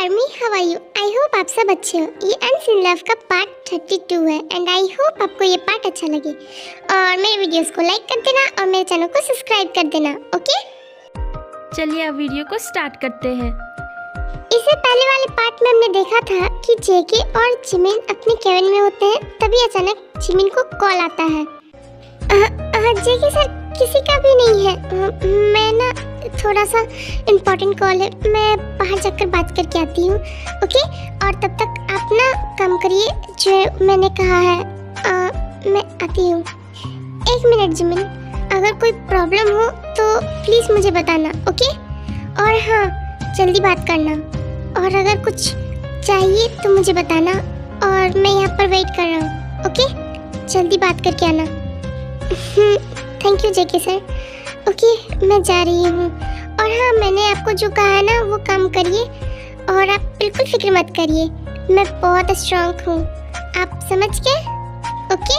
Army, how are you? I hope आप सब अच्छे हो। ये अनस इन लव का पार्ट 32 है एंड आई होप आपको ये पार्ट अच्छा लगे और मेरे वीडियोस को लाइक कर देना और मेरे चैनल को सब्सक्राइब कर देना। ओके, चलिए अब वीडियो को स्टार्ट करते हैं। इससे पहले वाले पार्ट में हमने देखा था कि जेके और जिमिन अपने केबिन में होते हैं, तभी अचानक जिमिन को कॉल आता है। जेके सर किसी का भी नहीं है, मैं ना थोड़ा सा इम्पोर्टेंट कॉल है, मैं बाहर जाकर बात करके आती हूँ। ओके, और तब तक आप ना काम करिए जो मैंने कहा है। मैं आती हूँ। 1 मिनट जिमिन, अगर कोई प्रॉब्लम हो तो प्लीज़ मुझे बताना। ओके, और हाँ जल्दी बात करना, और अगर कुछ चाहिए तो मुझे बताना और मैं यहाँ पर वेट कर रहा हूँ। ओके, जल्दी बात करके आना। Thank you JK sir. Okay, मैं जा रही हूँ। और हाँ, मैंने आपको जो कहा है ना वो काम करिए और आप बिल्कुल फिक्र मत करिए, मैं बहुत स्ट्रांग हूँ, आप समझ गए? ओके।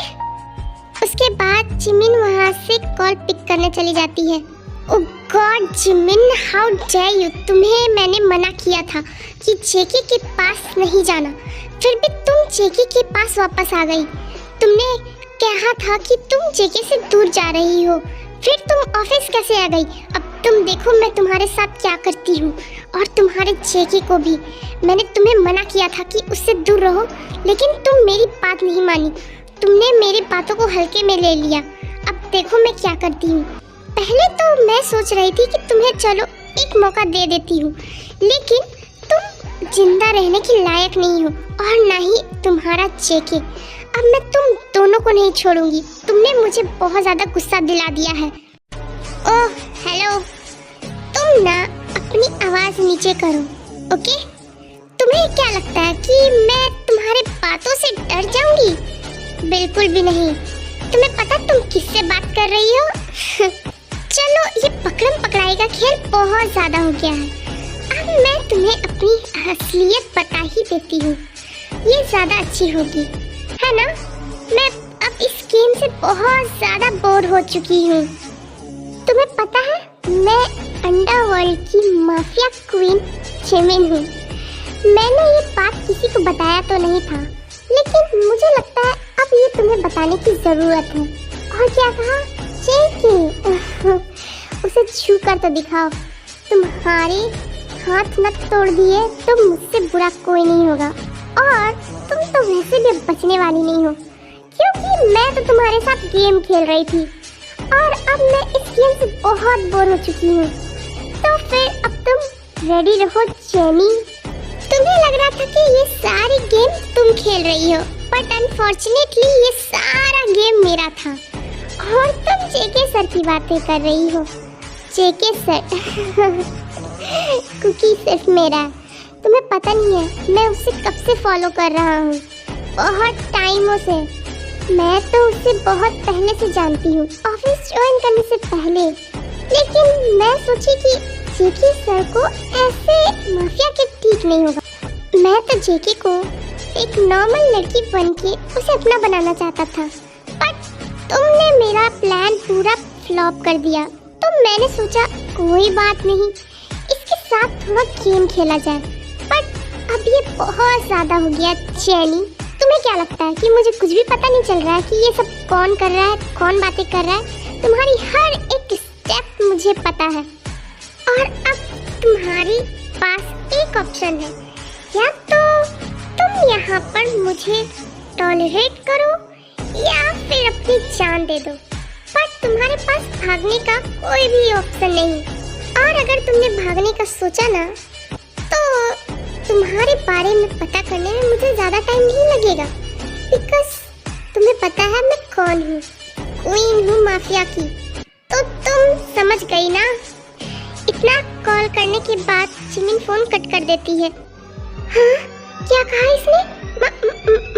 उसके बाद जिमिन वहाँ से कॉल पिक करने चली जाती है। Oh god Jimin, how dare you! तुम्हें मैंने मना किया था कि जेके के पास नहीं जाना, फिर भी तुम जेके के पास वापस आ गई। तुमने कहा था कि तुम जेके से दूर जा रही हो, फिर तुम ऑफिस कैसे आ गई? अब तुम देखो मैं तुम्हारे साथ क्या करती हूँ, और तुम्हारे जेके को भी। मैंने तुम्हें मना किया था कि उससे दूर रहो, लेकिन तुम मेरी बात नहीं मानी, तुमने मेरी बातों को हल्के में ले लिया। अब देखो मैं क्या करती हूँ। पहले तो मैं सोच रही थी कि तुम्हें चलो एक मौका दे देती हूँ, लेकिन तुम जिंदा रहने के लायक नहीं हो, और ना ही तुम्हारा जेके। अब मैं तुम दोनों को नहीं छोड़ूंगी, तुमने मुझे बहुत ज़्यादा गुस्सा दिला दिया है। ओह हेलो, तुम ना अपनी आवाज़ नीचे करो। ओके, तुम्हें क्या लगता है कि मैं तुम्हारे बातों से डर जाऊंगी? बिल्कुल भी नहीं। तुम्हें पता तुम किससे बात कर रही हो? चलो, ये पकड़म पकड़ाई का खेल बहुत ज़्यादा हो गया है। अब मैं तुम्हें अपनी असलियत बता ही देती हूँ, ये ज़्यादा अच्छी होगी, है ना? मैं अब इस गेम से बहुत ज़्यादा बोर हो चुकी हूँ। तुम्हें पता है मैं अंडरवर्ल्ड की माफिया क्वीन जिमिन हूँ। मैंने ये बात किसी को बताया तो नहीं था, लेकिन मुझे लगता है अब ये तुम्हें बताने की ज़रूरत है। और क्या कहा? जेके उसे छू कर तो दिखाओ। तुम्हारे हाथ न तोड़ दिए तो मुझसे बुरा कोई नहीं होगा, और तुम तो वैसे भी बचने वाली नहीं हो, क्योंकि मैं तो तुम्हारे साथ गेम खेल रही थी और अब मैं इस गेम से बहुत बोर हो चुकी हूँ। तो फिर अब तुम रेडी रहो जेनी। तुम्हें लग रहा था कि ये सारी गेम तुम खेल रही हो, बट अनफॉर्चुनेटली ये सारा गेम मेरा था, और तुम जेके सर की बातें कर रही हो। जेके सर कुकी सिर्फ मेरा है, तुम्हें पता नहीं है मैं उसे कब से फॉलो कर रहा हूँ, बहुत टाइमों से। मैं तो उसे बहुत पहले से जानती हूँ, ऑफिस ज्वाइन करने से पहले। लेकिन मैं सोची कि जेके सर को ऐसे माफिया के ठीक नहीं होगा। मैं तो जेके को एक नॉर्मल लड़की बनके उसे अपना बनाना चाहता था, बट तुमने मेरा प्लान पूरा फ्लॉप कर दिया। तो मैंने सोचा कोई बात नहीं, इसके साथ थोड़ा गेम खेला जाए, बट अब ये बहुत ज़्यादा हो गया। जेनी, तुम्हें क्या लगता है कि मुझे कुछ भी पता नहीं चल रहा है कि ये सब कौन कर रहा है, कौन बातें कर रहा है? तुम्हारी हर एक स्टेप मुझे पता है, और अब तुम्हारे पास एक ऑप्शन है, या तो तुम यहाँ पर मुझे टॉलरेट करो या फिर अपनी जान दे दो, पर तुम्हारे पास भागने का कोई भी ऑप्शन नहीं। और अगर तुमने भागने का सोचा ना, तो तुम्हारे बारे में पता करने में मुझे ज़्यादा टाइम नहीं लगेगा, बिकॉज तुम्हें पता है मैं कौन हूँ, क्वीन हूँ माफिया की। तो तुम समझ गई ना? इतना कॉल करने के बाद जिमिन फोन कट कर देती है। हाँ, क्या कहा इसने?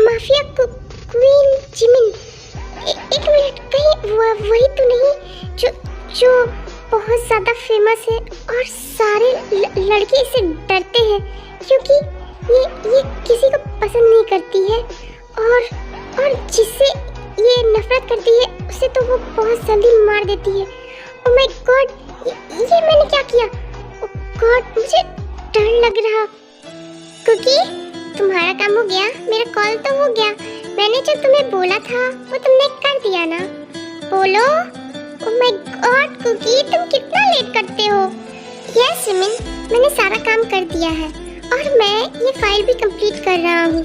Mafia queen Jimin? एक मिनट, कहीं वही तो नहीं जो बहुत ज़्यादा फेमस है और सारे लड़के इससे डरते हैं, क्योंकि ये किसी को पसंद नहीं करती है, और जिससे ये नफरत करती है उसे तो वो बहुत जल्दी मार देती है। ओह माय गॉड, ये मैंने क्या किया? ओह गॉड, मुझे डर लग रहा। कुकी, तुम्हारा काम हो गया, मेरा कॉल तो हो गया। मैंने जो तुम्हें बोला था वो तुमने कर दिया ना? बोलो। ओह माय गॉड कुकी, तुम कितना लेट करते हो। यस जिमिन, मैंने सारा काम कर दिया है और मैं ये फाइल भी कंप्लीट कर रहा हूँ।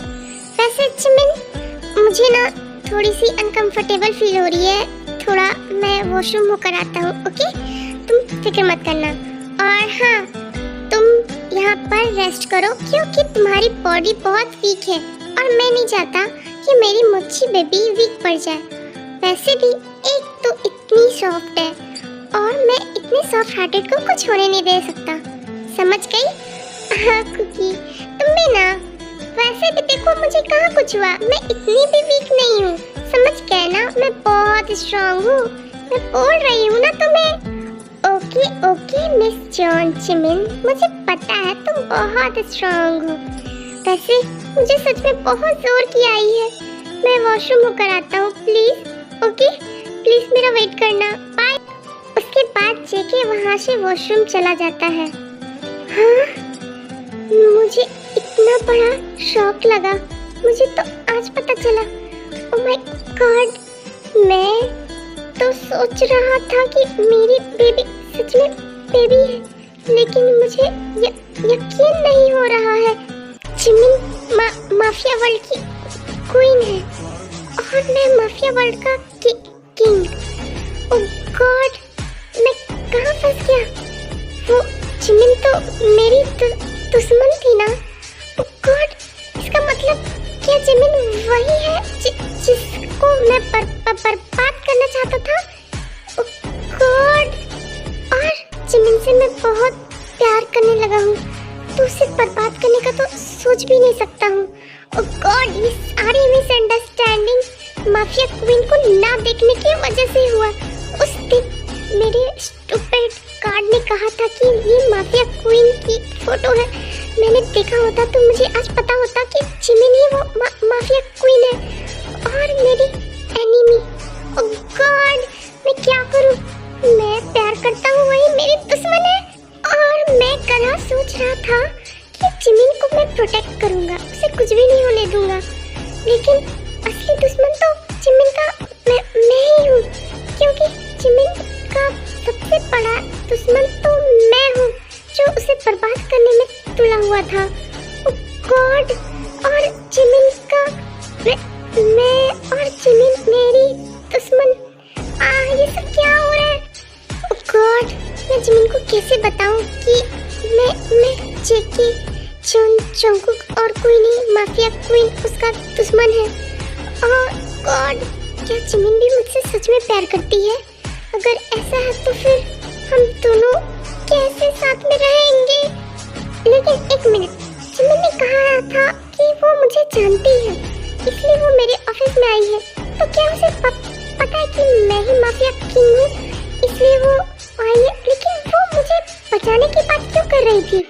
वैसे जिमिन, मुझे ना थोड़ी सी अनकंफर्टेबल फील हो रही है। थोड़ा मैं वॉशरूम होकर आता हूँ, ओके? तुम फिक्र मत करना। और हाँ, तुम यहाँ पर रेस्ट करो क्योंकि तुम्हारी बॉडी बहुत वीक है और मैं नहीं चाहता कि मेरी मुच्छी बेबी वीक पड़ जाए। वैसे भी एक तो इतनी सॉफ्ट है और मैं इतने सॉफ्ट हार्टेड को कुछ होने नहीं दे सकता। समझ गई? हाँ कुकी, तुम भी ना। वैसे भी देखो, मुझे कहाँ कुछ हुआ, मैं इतनी भी वीक नहीं हूँ। समझ गए ना, मैं बहुत स्ट्रांग हूँ। मैं बोल रही हूँ ना तुम्हें। Okay okay miss John Jimin, मुझे पता है तुम बहुत स्ट्रांग हो। वैसे मुझे सच में बहुत जोर की आई है। मैं वॉशरूम होकर आता हूँ प्लीज। ओके प्लीज मेरा वेट करना। बाय। उसके बाद जेके वहाँ से वॉशरूम चला जाता है। हाँ, मुझे इतना बड़ा शॉक लगा, मुझे तो आज पता चला। ओह माय गॉड, मैं तो सोच रहा था कि मेरी बेबी सच में बेबी है, लेकिन मुझे यकीन नहीं हो रहा है। जिमिन माफिया वर्ल्ड की क्वीन है और मैं माफिया वर्ल्ड का किंग। ओह गॉड, मैं कहाँ फंस गया? वो जिमिन तो मेरी दुश्मन थी ना? ओह गॉड, इसका मतलब क्या जिमिन वही है जिसको मैं बर्बाद करना चाहता था? ओह गॉड, और जिमिन से मैं बहुत प्यार करने लगा हूँ, तो उसे बर्बाद करने का तो सोच भी नहीं सकता हूँ। ओह गॉड, ये सारी मिसअंडरस्टैंडिंग माफिया क्वीन को ना देखने की वजह से हुआ। उस दिन मेरे स्टूपिड कार्ड ने कहा था कि ये माफिया क्वीन की फोटो है। मैंने देखा होता तो मुझे आज पता होता कि जिमिन ही वो माफिया क्वीन है और मेरी एनिमी। ओह गॉड, मैं क्या करूं? मैं प्यार करता हूँ, वही मेरी दुश्मन है। और मैं कल सोच रहा था कि जिमिन को मैं प्रोटेक्ट करूंगा, उसे कुछ भी नहीं होने दूंगा, लेकिन असली दुश्मन तो जिमिन का मैं ही हूँ, क्योंकि जिमिन का सबसे बड़ा दुश्मन तो मैं हूँ जो उसे बर्बाद करने में तुला हुआ था। ओह गॉड, और जिमिन का मैं और जिमिन मेरी दुश्मन। ये सब क्या हो रहा है? ओह गॉड, मैं जिमिन को कैसे बताऊं कि मैं जेके, जंगकुक और क्वीनी माफिया क्वीन उसका दुश्मन है? ओह गॉड, क्या जिमिन भी मुझसे सच में प्यार करती है? अगर ऐसा है तो फिर हम दोनों कैसे साथ में रहेंगे? लेकिन एक मिनट, जिमिन ने कहा था कि वो मुझे जानती है, इसलिए वो मेरे ऑफिस में आई है। तो क्या उसे पता है कि मैं ही माफिया किंग हूँ, इसलिए वो आई है? लेकिन वो मुझे बचाने की बात क्यों कर रही थी?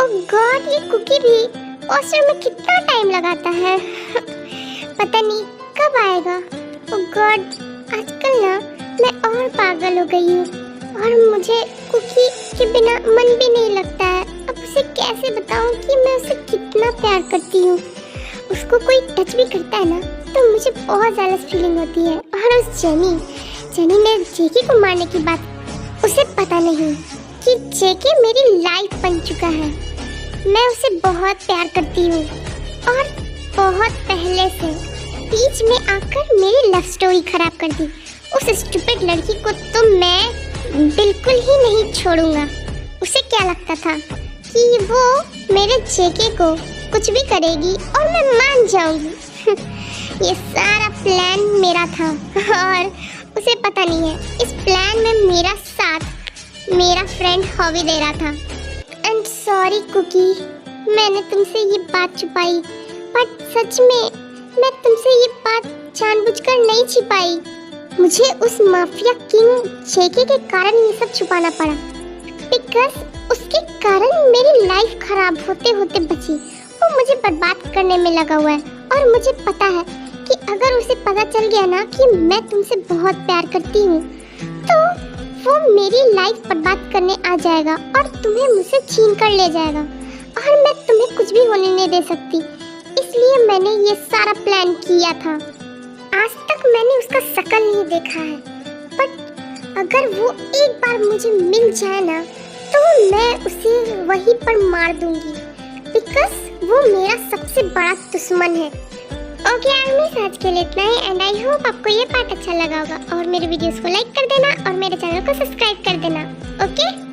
ओह गॉड, ये कुकी भी वॉशरूम में कितना टाइम लगाता है। पता नहीं कब आएगा। ओह गॉड, आजकल ना मैं और पागल हो गई हूँ और मुझे कुकी के बिना मन भी नहीं लगता है। अब उसे कैसे बताऊँ कि मैं उसे कितना प्यार करती हूँ। उसको कोई टच भी करता है ना तो मुझे बहुत जेलस फीलिंग होती है। और उस जेनी ने जेके को मारने की बात, उसे पता नहीं कि जेके मेरी लाइफ बन चुका है। मैं उसे बहुत प्यार करती हूँ और बहुत पहले से। बीच में आकर मेरी लव स्टोरी खराब कर दी। उस स्टूपिड लड़की को तो मैं बिल्कुल ही नहीं छोड़ूंगा। उसे क्या लगता था कि वो मेरे जेके को कुछ भी करेगी और मैं मान जाऊंगी। ये सारा प्लान मेरा था और उसे पता नहीं है। इस प्लान में मेरा साथ मेरा फ्रेंड हॉबी दे रहा था। एंड सॉरी कुकी, मैंने तुमसे ये बात छुपाई, बट सच में मैं तुमसे ये बात जानबूझकर नहीं छिपाई। मुझे उस माफिया किंग जेके के कारण ये सब छुपाना पड़ा, बिकॉज उसके कारण मेरी लाइफ खराब होते होते बची। वो मुझे बर्बाद करने में लगा हुआ है और मुझे पता है कि अगर उसे पता चल गया ना कि मैं तुमसे बहुत प्यार करती हूँ तो वो मेरी लाइफ बर्बाद करने आ जाएगा और तुम्हें मुझसे छीन कर ले जाएगा और मैं तुम्हें कुछ भी होने नहीं होने दे सकती, इसलिए मैंने ये सारा प्लान किया था। आज तक मैंने उसका शक्ल नहीं देखा है, बट अगर वो एक बार मुझे मिल जाए ना तो मैं उसे वहीं पर मार दूंगी, बिकॉज वो मेरा सबसे बड़ा दुश्मन है। ओके आर्मीज, आज के लिए इतना ही एंड आई होप आपको ये पार्ट अच्छा लगा होगा और मेरे वीडियोस को लाइक कर देना और मेरे चैनल को सब्सक्राइब कर देना। ओके